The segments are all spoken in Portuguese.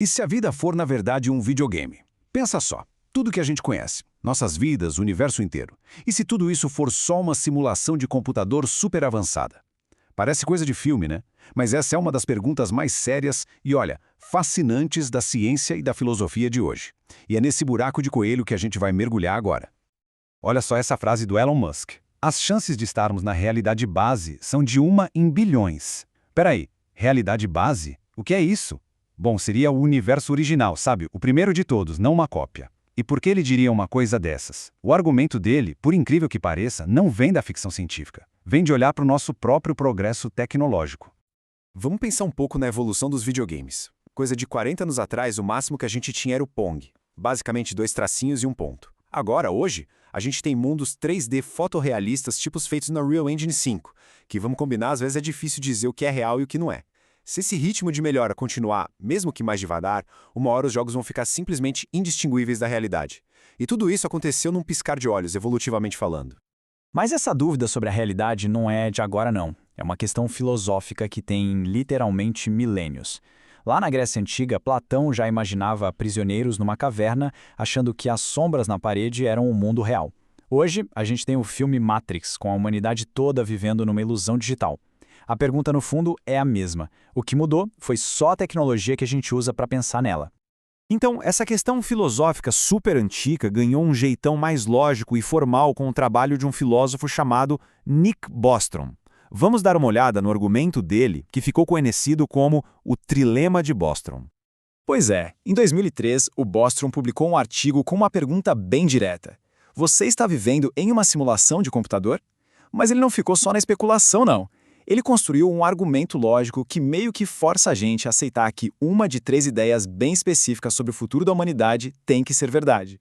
E se a vida for, na verdade, um videogame? Pensa só, tudo que a gente conhece, nossas vidas, o universo inteiro. E se tudo isso for só uma simulação de computador super avançada? Parece coisa de filme, né? Mas essa é uma das perguntas mais sérias e, olha, fascinantes da ciência e da filosofia de hoje. E é nesse buraco de coelho que a gente vai mergulhar agora. Olha só essa frase do Elon Musk. As chances de estarmos na realidade base são de 1 em bilhões. Peraí, realidade base? O que é isso? Bom, seria o universo original, sabe? O primeiro de todos, não uma cópia. E por que ele diria uma coisa dessas? O argumento dele, por incrível que pareça, não vem da ficção científica. Vem de olhar para o nosso próprio progresso tecnológico. Vamos pensar um pouco na evolução dos videogames. Coisa de 40 anos atrás, o máximo que a gente tinha era o Pong. Basicamente 2 tracinhos e um ponto. Agora, hoje, a gente tem mundos 3D fotorrealistas tipos feitos na Unreal Engine 5, que, vamos combinar, às vezes é difícil dizer o que é real e o que não é. Se esse ritmo de melhora continuar, mesmo que mais devagar, uma hora os jogos vão ficar simplesmente indistinguíveis da realidade. E tudo isso aconteceu num piscar de olhos, evolutivamente falando. Mas essa dúvida sobre a realidade não é de agora não. É uma questão filosófica que tem literalmente milênios. Lá na Grécia Antiga, Platão já imaginava prisioneiros numa caverna, achando que as sombras na parede eram o mundo real. Hoje, a gente tem o filme Matrix, com a humanidade toda vivendo numa ilusão digital. A pergunta, no fundo, é a mesma. O que mudou foi só a tecnologia que a gente usa para pensar nela. Então, essa questão filosófica super antiga ganhou um jeitão mais lógico e formal com o trabalho de um filósofo chamado Nick Bostrom. Vamos dar uma olhada no argumento dele, que ficou conhecido como o Trilema de Bostrom. Pois é, em 2003, o Bostrom publicou um artigo com uma pergunta bem direta. Você está vivendo em uma simulação de computador? Mas ele não ficou só na especulação, não. Ele construiu um argumento lógico que meio que força a gente a aceitar que uma de 3 ideias bem específicas sobre o futuro da humanidade tem que ser verdade.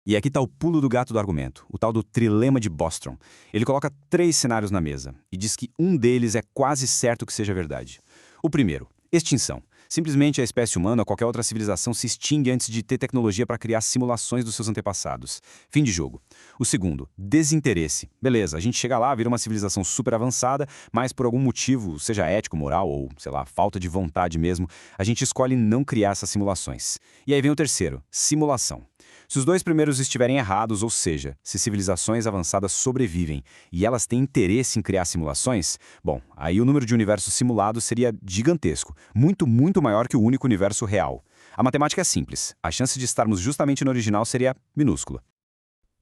E aqui está o pulo do gato do argumento, o tal do Trilema de Bostrom. Ele coloca 3 cenários na mesa e diz que um deles é quase certo que seja verdade. O primeiro, extinção. Simplesmente a espécie humana ou qualquer outra civilização se extingue antes de ter tecnologia para criar simulações dos seus antepassados. Fim de jogo. O segundo, desinteresse. Beleza, a gente chega lá, vira uma civilização super avançada, mas por algum motivo, seja ético, moral ou, sei lá, falta de vontade mesmo, a gente escolhe não criar essas simulações. E aí vem o terceiro, simulação. Se os 2 primeiros estiverem errados, ou seja, se civilizações avançadas sobrevivem e elas têm interesse em criar simulações, bom, aí o número de universos simulados seria gigantesco, muito maior que o único universo real. A matemática é simples, a chance de estarmos justamente no original seria minúscula.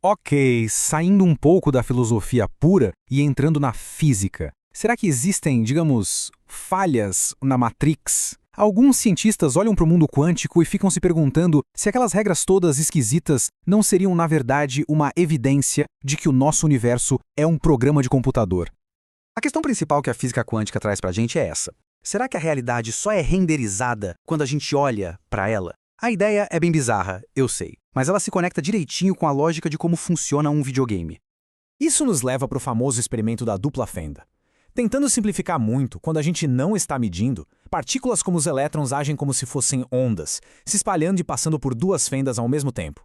Ok, saindo um pouco da filosofia pura e entrando na física. Será que existem, digamos, falhas na Matrix? Alguns cientistas olham para o mundo quântico e ficam se perguntando se aquelas regras todas esquisitas não seriam, na verdade, uma evidência de que o nosso universo é um programa de computador. A questão principal que a física quântica traz para a gente é essa. Será que a realidade só é renderizada quando a gente olha para ela? A ideia é bem bizarra, eu sei, mas ela se conecta direitinho com a lógica de como funciona um videogame. Isso nos leva para o famoso experimento da dupla fenda. Tentando simplificar muito, quando a gente não está medindo, partículas como os elétrons agem como se fossem ondas, se espalhando e passando por 2 fendas ao mesmo tempo.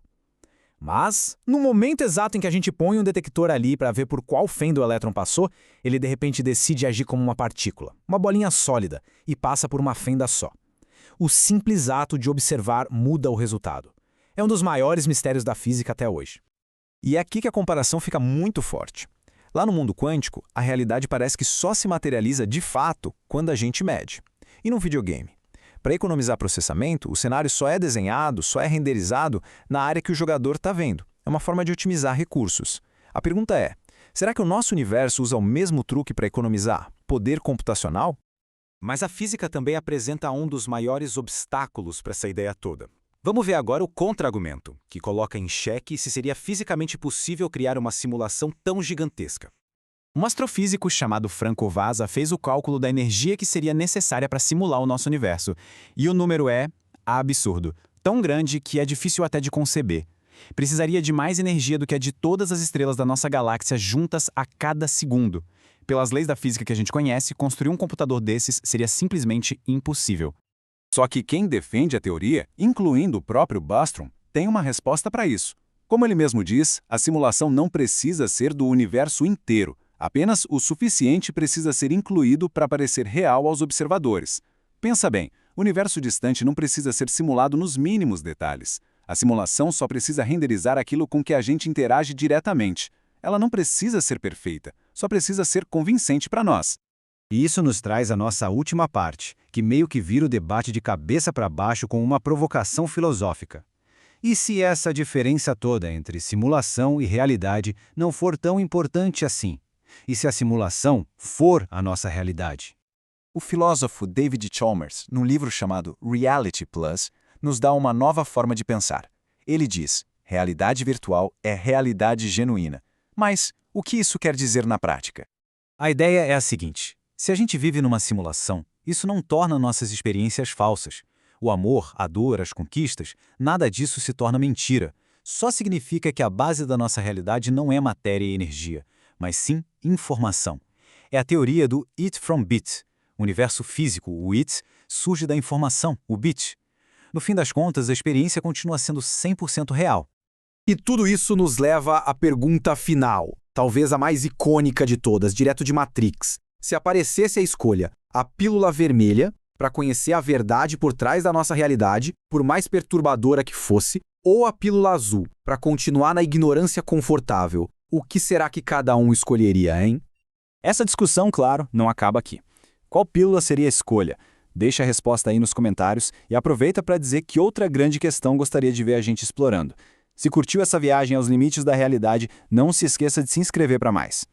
Mas, no momento exato em que a gente põe um detector ali para ver por qual fenda o elétron passou, ele de repente decide agir como uma partícula, uma bolinha sólida, e passa por uma fenda só. O simples ato de observar muda o resultado. É um dos maiores mistérios da física até hoje. E é aqui que a comparação fica muito forte. Lá no mundo quântico, a realidade parece que só se materializa de fato quando a gente mede. E num videogame? Para economizar processamento, o cenário só é desenhado, só é renderizado na área que o jogador está vendo. É uma forma de otimizar recursos. A pergunta é, será que o nosso universo usa o mesmo truque para economizar? Poder computacional? Mas a física também apresenta um dos maiores obstáculos para essa ideia toda. Vamos ver agora o contra-argumento, que coloca em xeque se seria fisicamente possível criar uma simulação tão gigantesca. Um astrofísico chamado Franco Vasa fez o cálculo da energia que seria necessária para simular o nosso universo. E o número é absurdo, tão grande que é difícil até de conceber. Precisaria de mais energia do que a de todas as estrelas da nossa galáxia juntas a cada segundo. Pelas leis da física que a gente conhece, construir um computador desses seria simplesmente impossível. Só que quem defende a teoria, incluindo o próprio Bostrom, tem uma resposta para isso. Como ele mesmo diz, a simulação não precisa ser do universo inteiro. Apenas o suficiente precisa ser incluído para parecer real aos observadores. Pensa bem, O universo distante não precisa ser simulado nos mínimos detalhes. A simulação só precisa renderizar aquilo com que a gente interage diretamente. Ela não precisa ser perfeita, só precisa ser convincente para nós. E isso nos traz a nossa última parte, que meio que vira o debate de cabeça para baixo com uma provocação filosófica. E se essa diferença toda entre simulação e realidade não for tão importante assim? E se a simulação for a nossa realidade? O filósofo David Chalmers, num livro chamado Reality Plus, nos dá uma nova forma de pensar. Ele diz: realidade virtual é realidade genuína. Mas o que isso quer dizer na prática? A ideia é a seguinte: se a gente vive numa simulação, isso não torna nossas experiências falsas. O amor, a dor, as conquistas, nada disso se torna mentira. Só significa que a base da nossa realidade não é matéria e energia, mas sim informação. É a teoria do it from bit. O universo físico, o it, surge da informação, o bit. No fim das contas, a experiência continua sendo 100% real. E tudo isso nos leva à pergunta final, talvez a mais icônica de todas, direto de Matrix. Se aparecesse a escolha, a pílula vermelha, para conhecer a verdade por trás da nossa realidade, por mais perturbadora que fosse, ou a pílula azul, para continuar na ignorância confortável, o que será que cada um escolheria, hein? Essa discussão, claro, não acaba aqui. Qual pílula seria a escolha? Deixa a resposta aí nos comentários e aproveita para dizer que outra grande questão gostaria de ver a gente explorando. Se curtiu essa viagem aos limites da realidade, não se esqueça de se inscrever para mais.